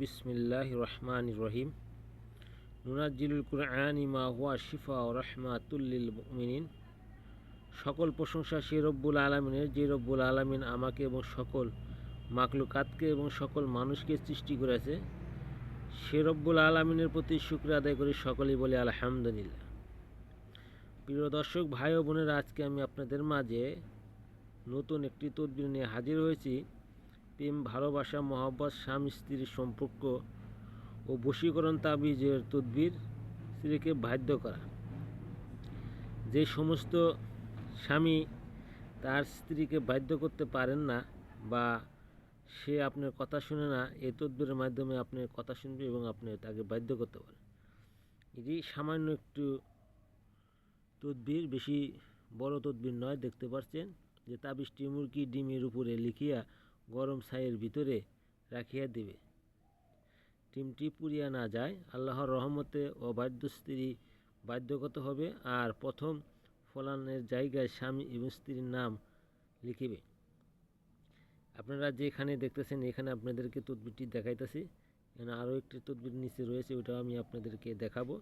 বিসমিল্লাহির রহমানির রহিম। নুনাজ্জিলুল কুরআনি মা হুয়া শিফা ও রাহমাতুল লিল মুমিনিন। সকল প্রশংসা সে রব্বুল আলামিনের, যে রব্বুল আলামিন আমাকে এবং সকল মাখলুকাতকে এবং সকল মানুষকে সৃষ্টি করেছে। সে রব্বুল আলামিনের প্রতি শুকর আদায় করে সকলেই বলে আলহামদুলিল্লাহ। প্রিয় দর্শক ভাই ও বোনেরা, আজকে আমি আপনাদের মাঝে নতুন একটি তদবির নিয়ে হাজির হয়েছি। প্রেম, ভালোবাসা, মহব্বত, স্বামী স্ত্রীর সম্পর্ক ও বশীকরণ তাবিজের তদবির। স্ত্রীকে বাধ্য করা। যে সমস্ত স্বামী তার স্ত্রীকে বাধ্য করতে পারেন না বা সে আপনার কথা শুনে না, এই তদবিরের মাধ্যমে আপনার কথা শুনবে এবং আপনি তাকে বাধ্য করতে পারেন। এটি সামান্য একটু তদবির, বেশি বড় তদবির নয়। দেখতে পাচ্ছেন যে তাবিজটি মুরগি ডিমের উপরে লিখিয়া গরম ছাইয়ের ভিতরে রাখিয়া দিবে। ডিমটি পুড়িয়া না যায়। আল্লাহর রহমতে অবাধ্য স্ত্রী বাধ্যগত হবে। আর প্রথম ফলানের জায়গায় স্বামী এবং স্ত্রীর নাম লিখিবে। আপনারা যেখানে দেখতেছেন, এখানে আপনাদেরকে তদবিরটি দেখাইতেছি। এখানে আরও একটি তদবির নিচে রয়েছে, ওটাও আমি আপনাদেরকে দেখাবো।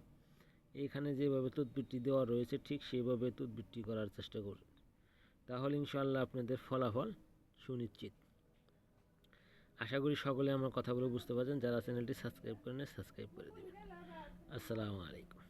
এইখানে যেভাবে তদবিরটি দেওয়া রয়েছে ঠিক সেইভাবে তদবিরটি করার চেষ্টা করুন, তাহলে ইনশাআল্লাহ আপনাদের ফলাফল সুনিশ্চিত। আশা করি সকলে আমার কথাগুলো বুঝতে পারছেন। যারা চ্যানেলটি সাবস্ক্রাইব করেন, সাবস্ক্রাইব করে দেবেন। আসসালামু আলাইকুম।